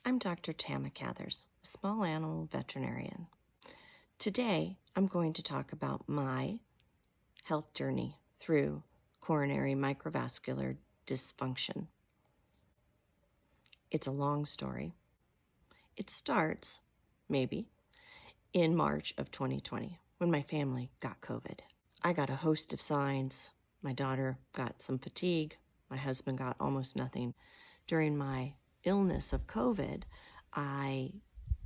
I'm Dr. Tama Cathers, a small animal veterinarian. Today, I'm going to talk about my health journey through coronary microvascular dysfunction. It's a long story. It starts, maybe, in March of 2020 when my family got COVID. I got a host of signs. My daughter got some fatigue. My husband got almost nothing. During my illness of COVID, I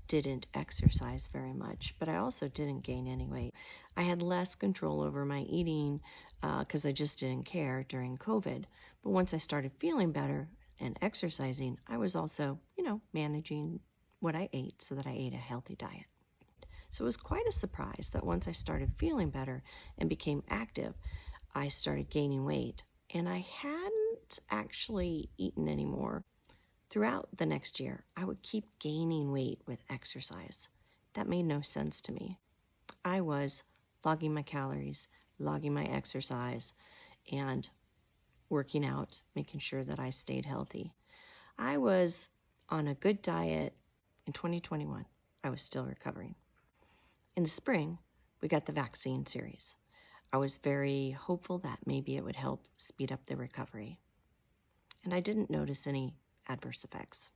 didn't exercise very much, but I also didn't gain any weight. I had less control over my eating because I just didn't care during COVID. But once I started feeling better and exercising, I was also, managing what I ate so that I ate a healthy diet. So it was quite a surprise that once I started feeling better and became active, I started gaining weight. And I hadn't actually eaten anymore. Throughout the next year, I would keep gaining weight with exercise. That made no sense to me. I was logging my calories, logging my exercise, and working out, making sure that I stayed healthy. I was on a good diet in 2021. I was still recovering. In the spring, we got the vaccine series. I was very hopeful that maybe it would help speed up the recovery. And I didn't notice any adverse effects.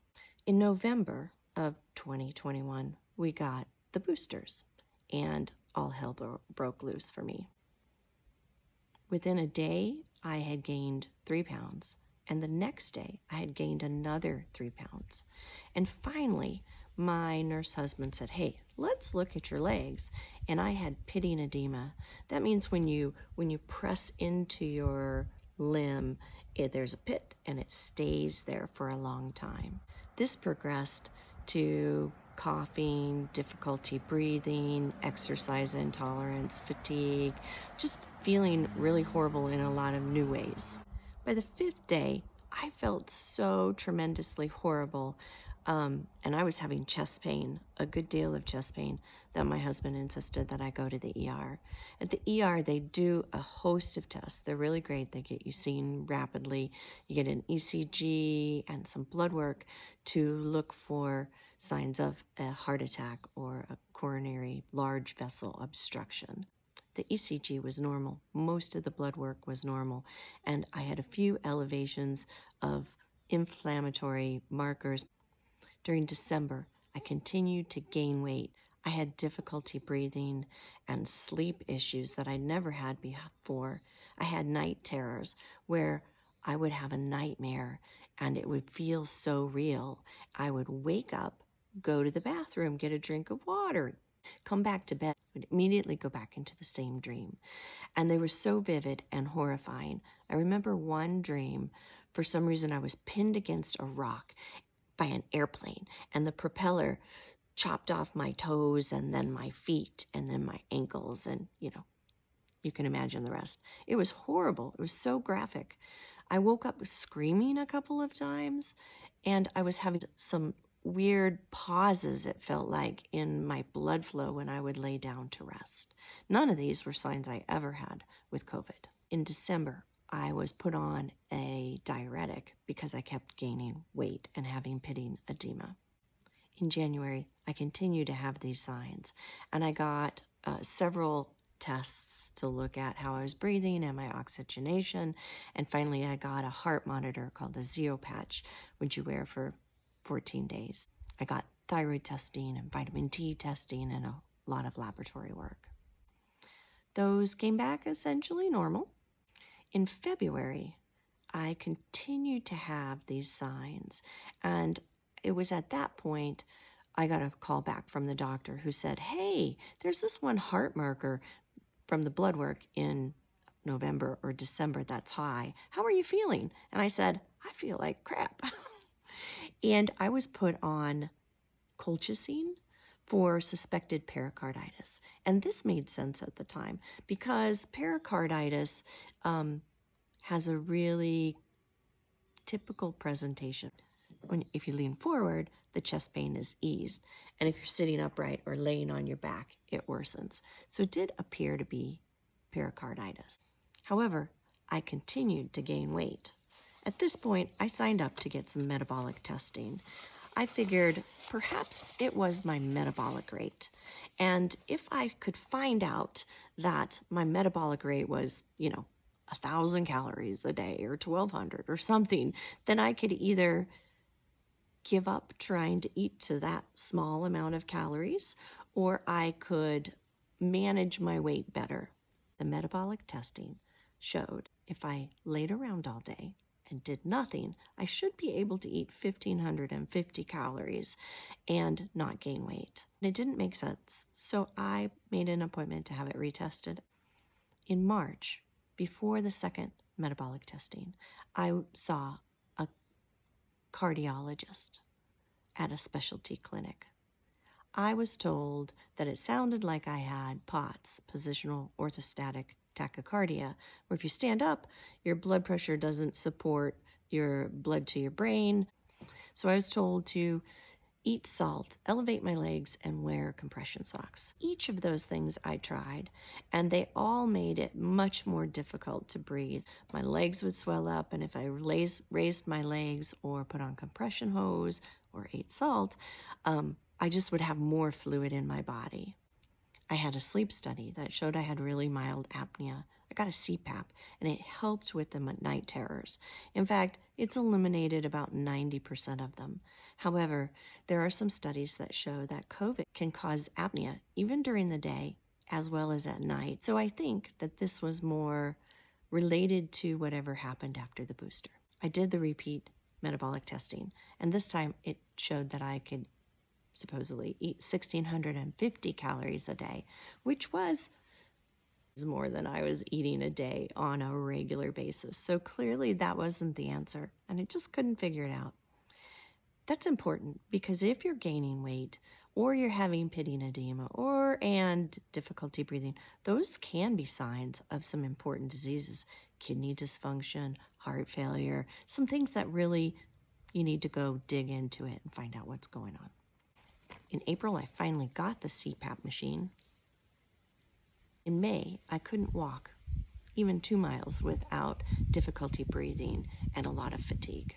In November of 2021, we got the boosters, and all hell broke loose for me. Within a day, I had gained 3 pounds, and the next day, I had gained another 3 pounds. And finally, my nurse husband said, "Hey, let's look at your legs." And I had pitting edema. That means when you press into your limb, there's a pit and it stays there for a long time. This progressed to coughing, difficulty breathing, exercise intolerance, fatigue, just feeling really horrible in a lot of new ways. By the 5th day, I felt so tremendously horrible. And I was having chest pain, a good deal of chest pain, that my husband insisted that I go to the ER. At the ER, they do a host of tests. They're really great. They get you seen rapidly. You get an ECG and some blood work to look for signs of a heart attack or a coronary large vessel obstruction. The ECG was normal. Most of the blood work was normal. And I had a few elevations of inflammatory markers. During December, I continued to gain weight. I had difficulty breathing and sleep issues that I never had before. I had night terrors where I would have a nightmare and it would feel so real. I would wake up, go to the bathroom, get a drink of water, come back to bed, would immediately go back into the same dream. And they were so vivid and horrifying. I remember one dream, for some reason I was pinned against a rock by an airplane, and the propeller chopped off my toes and then my feet and then my ankles, and you can imagine the rest. It was horrible. It was so graphic. I woke up screaming a couple of times, and I was having some weird pauses, it felt like, in my blood flow when I would lay down to rest. None of these were signs I ever had with COVID. In December, I was put on a diuretic because I kept gaining weight and having pitting edema. In January, I continued to have these signs, and I got several tests to look at how I was breathing and my oxygenation, and finally I got a heart monitor called a Zeo patch, which you wear for 14 days. I got thyroid testing and vitamin D testing and a lot of laboratory work. Those came back essentially normal. In February, I continued to have these signs, and it was at that point I got a call back from the doctor who said, "Hey, there's this one heart marker from the blood work in November or December that's high. How are you feeling?" And I said, "I feel like crap." And I was put on colchicine for suspected pericarditis. And this made sense at the time because pericarditis has a really typical presentation. If you lean forward, the chest pain is eased. And if you're sitting upright or laying on your back, it worsens. So it did appear to be pericarditis. However, I continued to gain weight. At this point, I signed up to get some metabolic testing. I figured perhaps it was my metabolic rate. And if I could find out that my metabolic rate was, 1,000 calories a day or 1,200 or something, then I could either give up trying to eat to that small amount of calories, or I could manage my weight better. The metabolic testing showed if I laid around all day and did nothing, I should be able to eat 1,550 calories and not gain weight. And it didn't make sense, so I made an appointment to have it retested. In March, before the second metabolic testing, I saw a cardiologist at a specialty clinic. I was told that it sounded like I had POTS, positional orthostatic tachycardia, where if you stand up, your blood pressure doesn't support your blood to your brain. So I was told to eat salt, elevate my legs, and wear compression socks. Each of those things I tried, and they all made it much more difficult to breathe. My legs would swell up, and if I raised my legs or put on compression hose or ate salt, I just would have more fluid in my body. I had a sleep study that showed I had really mild apnea. I got a CPAP, and it helped with the night terrors. In fact, it's eliminated about 90% of them. However, there are some studies that show that COVID can cause apnea even during the day as well as at night. So I think that this was more related to whatever happened after the booster. I did the repeat metabolic testing, and this time it showed that I could supposedly eat 1,650 calories a day, which was more than I was eating a day on a regular basis. So clearly that wasn't the answer, and I just couldn't figure it out. That's important because if you're gaining weight or you're having pitting edema and difficulty breathing, those can be signs of some important diseases, kidney dysfunction, heart failure, some things that really you need to go dig into it and find out what's going on. In April, I finally got the CPAP machine. In May, I couldn't walk even 2 miles without difficulty breathing and a lot of fatigue.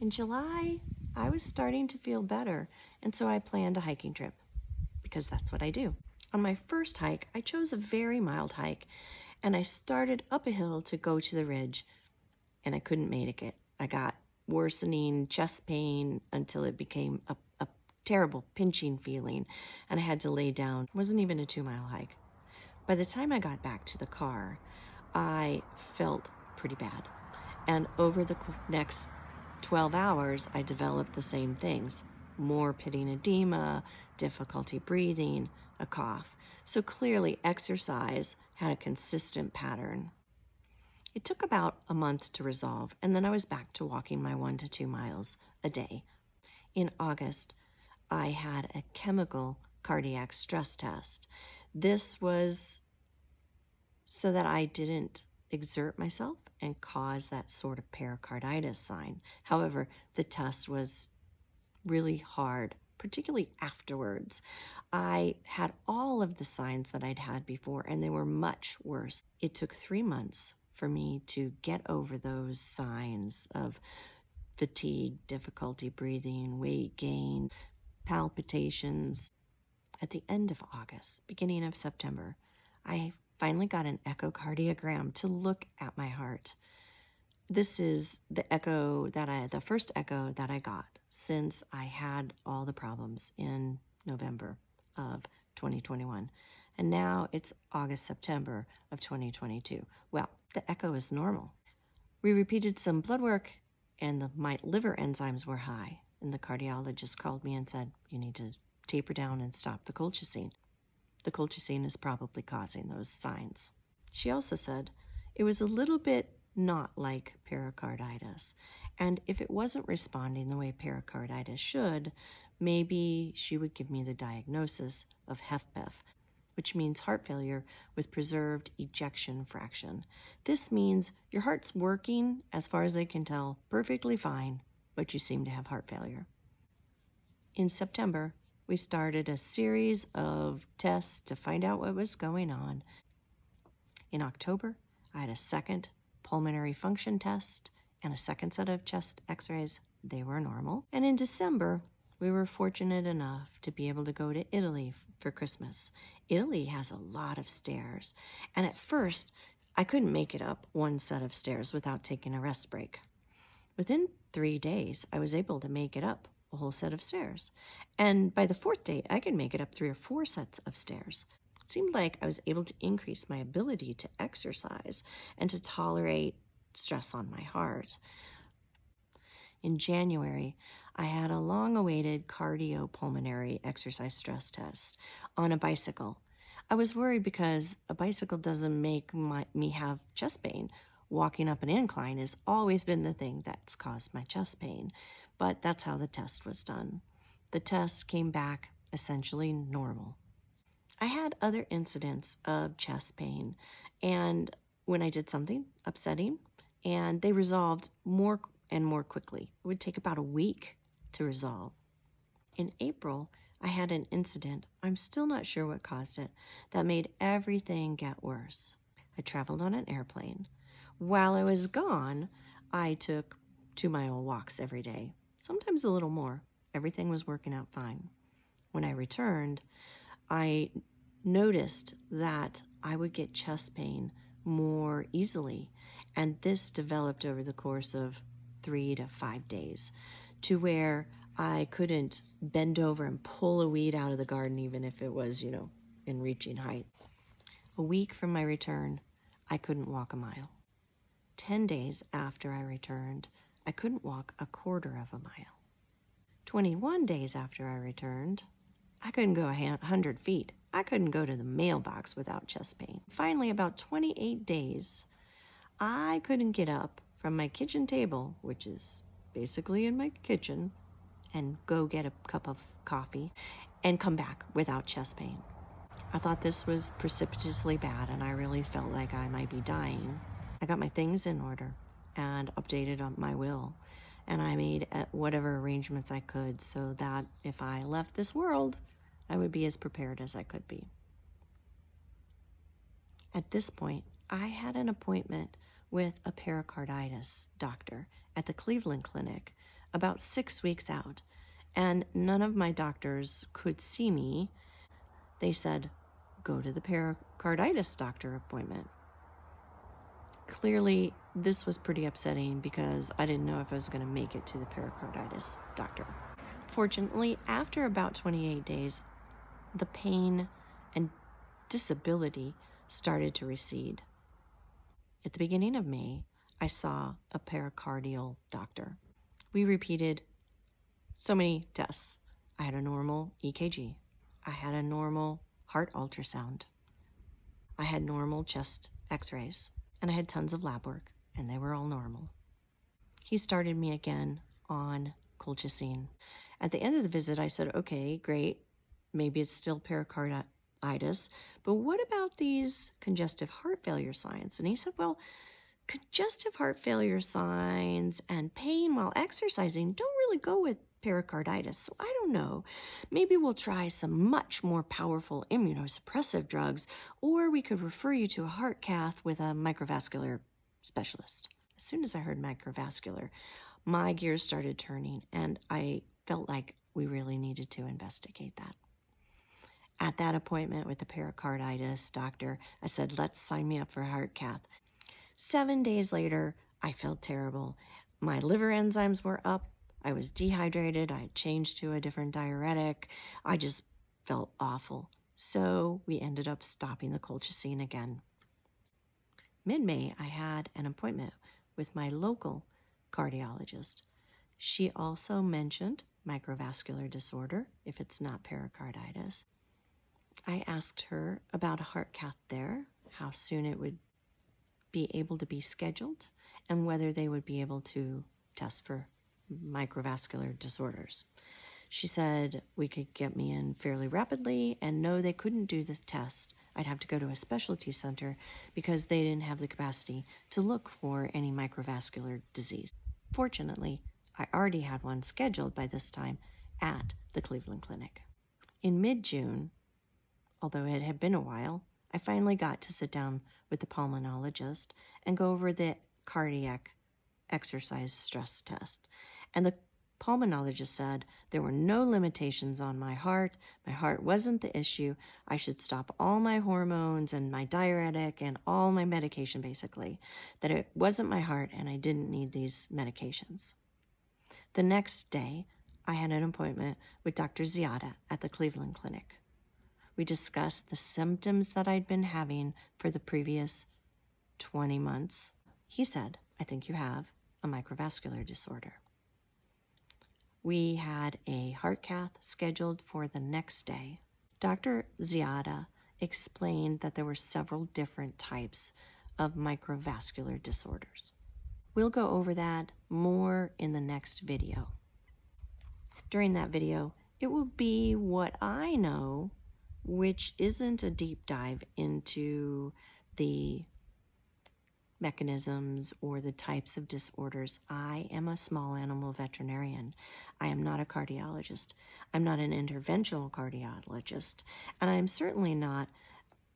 In July, I was starting to feel better, and so I planned a hiking trip because that's what I do. On my first hike, I chose a very mild hike, and I started up a hill to go to the ridge, and I couldn't make it. I got worsening chest pain until it became a terrible pinching feeling, and I had to lay down. It wasn't even a 2-mile hike. By the time I got back to the car, I felt pretty bad. And over the next 12 hours, I developed the same things: more pitting edema, difficulty breathing, a cough. So clearly exercise had a consistent pattern. It took about a month to resolve, and then I was back to walking my 1 to 2 miles a day. In August, I had a chemical cardiac stress test. This was so that I didn't exert myself and cause that sort of pericarditis sign. However, the test was really hard, particularly afterwards. I had all of the signs that I'd had before, and they were much worse. It took 3 months for me to get over those signs of fatigue, difficulty breathing, weight gain, palpitations. At the end of August, beginning of September, I finally got an echocardiogram to look at my heart. This is the first echo that I got since I had all the problems in November of 2021. And now it's August, September of 2022. Well, the echo is normal. We repeated some blood work, and my liver enzymes were high. And the cardiologist called me and said, you need to taper down and stop the colchicine. The colchicine is probably causing those signs. She also said it was a little bit not like pericarditis. And if it wasn't responding the way pericarditis should, maybe she would give me the diagnosis of HFpEF, which means heart failure with preserved ejection fraction. This means your heart's working, as far as they can tell, perfectly fine, but you seem to have heart failure. In September, we started a series of tests to find out what was going on. In October, I had a second pulmonary function test and a second set of chest x-rays. they were normal. And in December, we were fortunate enough to be able to go to Italy for Christmas. Italy has a lot of stairs, and at first, I couldn't make it up one set of stairs without taking a rest break. Within 3 days, I was able to make it up a whole set of stairs. And by the 4th day, I could make it up 3 or 4 sets of stairs. It seemed like I was able to increase my ability to exercise and to tolerate stress on my heart. In January, I had a long-awaited cardiopulmonary exercise stress test on a bicycle. I was worried because a bicycle doesn't make me have chest pain. Walking up an incline has always been the thing that's caused my chest pain, but that's how the test was done. The test came back essentially normal. I had other incidents of chest pain, and when I did something upsetting, and they resolved more and more quickly. It would take about a week to resolve. In April, I had an incident, I'm still not sure what caused it, that made everything get worse. I traveled on an airplane. While I was gone, I took 2-mile walks every day, sometimes a little more. Everything was working out fine. When I returned, I noticed that I would get chest pain more easily, and this developed over the course of 3 to 5 days to where I couldn't bend over and pull a weed out of the garden even if it was, in reaching height. A week from my return, I couldn't walk a mile. 10 days after I returned, I couldn't walk a quarter of a mile. 21 days after I returned, I couldn't go 100 feet. I couldn't go to the mailbox without chest pain. Finally, about 28 days, I couldn't get up from my kitchen table, which is basically in my kitchen, and go get a cup of coffee and come back without chest pain. I thought this was precipitously bad, and I really felt like I might be dying. I got my things in order and updated on my will, and I made whatever arrangements I could so that if I left this world, I would be as prepared as I could be. At this point, I had an appointment with a pericarditis doctor at the Cleveland Clinic about 6 weeks out, and none of my doctors could see me. They said, go to the pericarditis doctor appointment. Clearly, this was pretty upsetting because I didn't know if I was going to make it to the pericarditis doctor. Fortunately, after about 28 days, the pain and disability started to recede. At the beginning of May, I saw a pericardial doctor. We repeated so many tests. I had a normal EKG. I had a normal heart ultrasound. I had normal chest x-rays, and I had tons of lab work, and they were all normal. He started me again on colchicine. At the end of the visit, I said, okay, great. Maybe it's still pericarditis, but what about these congestive heart failure signs? And he said, well, congestive heart failure signs and pain while exercising don't really go with pericarditis, so I don't know. Maybe we'll try some much more powerful immunosuppressive drugs, or we could refer you to a heart cath with a microvascular specialist. As soon as I heard microvascular, my gears started turning, and I felt like we really needed to investigate that. At that appointment with the pericarditis doctor, I said, let's sign me up for a heart cath. 7 days later, I felt terrible. My liver enzymes were up. I was dehydrated. I had changed to a different diuretic. I just felt awful. So we ended up stopping the colchicine again. Mid-May, I had an appointment with my local cardiologist. She also mentioned microvascular disorder, if it's not pericarditis. I asked her about a heart cath there, how soon it would be able to be scheduled, and whether they would be able to test for microvascular disorders. She said we could get me in fairly rapidly, and no, they couldn't do the test. I'd have to go to a specialty center because they didn't have the capacity to look for any microvascular disease. Fortunately, I already had one scheduled by this time at the Cleveland Clinic. In mid-June, although it had been a while, I finally got to sit down with the pulmonologist and go over the cardiac exercise stress test. And the pulmonologist said there were no limitations on my heart. My heart wasn't the issue. I should stop all my hormones and my diuretic and all my medication, basically. That it wasn't my heart and I didn't need these medications. The next day, I had an appointment with Dr. Ziada at the Cleveland Clinic. We discussed the symptoms that I'd been having for the previous 20 months. He said, I think you have a microvascular disorder. We had a heart cath scheduled for the next day. Dr. Ziada explained that there were several different types of microvascular disorders. We'll go over that more in the next video. During that video, it will be what I know, which isn't a deep dive into the mechanisms or the types of disorders. I am a small animal veterinarian. I am not a cardiologist. I'm not an interventional cardiologist. And I'm certainly not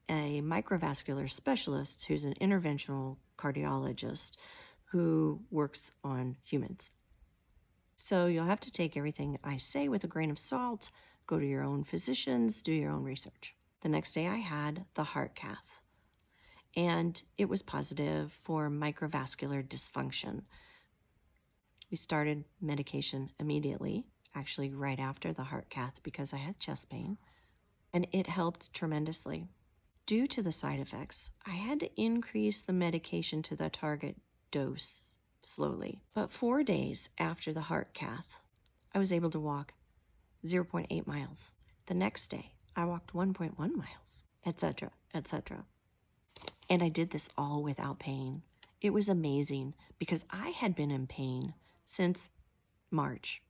a microvascular specialist who's an interventional cardiologist who works on humans. So you'll have to take everything I say with a grain of salt, go to your own physicians, do your own research. The next day I had the heart cath, and it was positive for microvascular dysfunction. We started medication immediately, actually right after the heart cath, because I had chest pain, and it helped tremendously. Due to the side effects, I had to increase the medication to the target dose slowly. But 4 days after the heart cath, I was able to walk 0.8 miles. The next day, I walked 1.1 miles, etc., etc. And I did this all without pain. It was amazing because I had been in pain since March,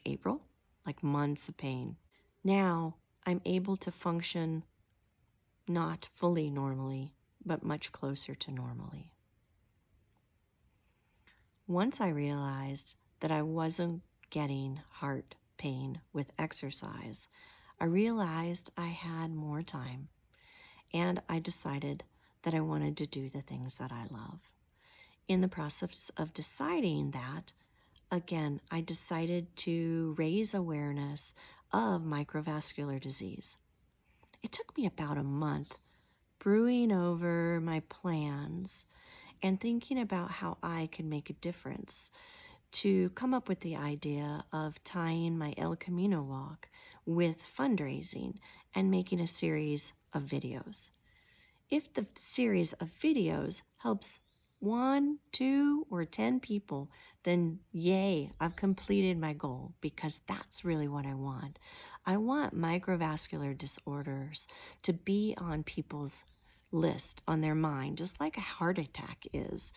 April, like months of pain. Now I'm able to function not fully normally, but much closer to normally. Once I realized that I wasn't getting heart pain with exercise, I realized I had more time, and I decided that I wanted to do the things that I love. In the process of deciding that, again, I decided to raise awareness of microvascular disease. It took me about a month brewing over my plans and thinking about how I could make a difference to come up with the idea of tying my El Camino walk with fundraising and making a series of videos. If the series of videos helps 1, 2, or 10 people, then yay, I've completed my goal, because that's really what I want. I want microvascular disorders to be on people's list, on their mind, just like a heart attack is.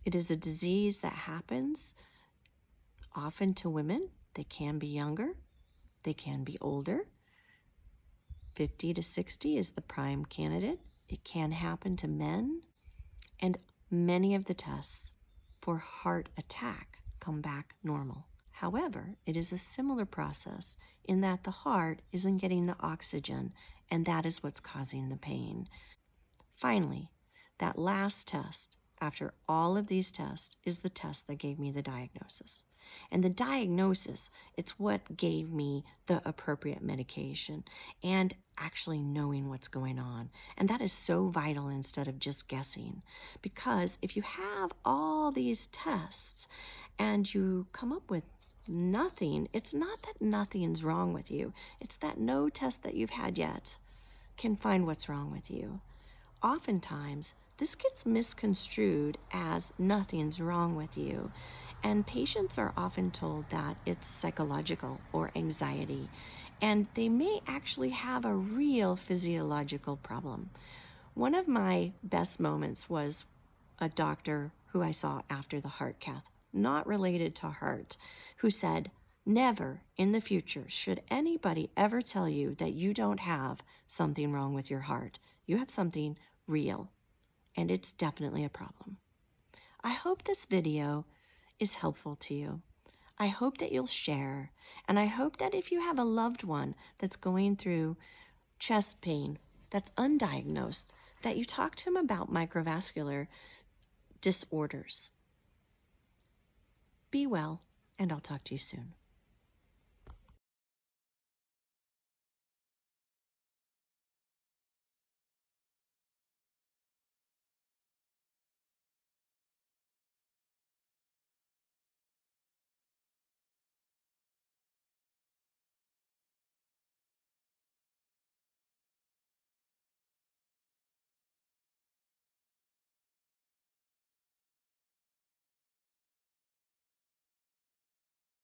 It is a disease that happens often to women. They can be younger, they can be older. 50 to 60 is the prime candidate. It can happen to men, and many of the tests for heart attack come back normal. However, it is a similar process in that the heart isn't getting the oxygen, and that is what's causing the pain. Finally, that last test, after all of these tests, is the test that gave me the diagnosis. And the diagnosis, it's what gave me the appropriate medication and actually knowing what's going on. And that is so vital instead of just guessing. Because if you have all these tests and you come up with nothing, it's not that nothing's wrong with you. It's that no test that you've had yet can find what's wrong with you. Oftentimes, this gets misconstrued as nothing's wrong with you. And patients are often told that it's psychological or anxiety, and they may actually have a real physiological problem. One of my best moments was a doctor who I saw after the heart cath, not related to heart, who said, "Never in the future should anybody ever tell you that you don't have something wrong with your heart. You have something real, and it's definitely a problem." I hope this video is helpful to you. I hope that you'll share, and I hope that if you have a loved one that's going through chest pain that's undiagnosed, that you talk to them about microvascular disorders. Be well. and I'll talk to you soon.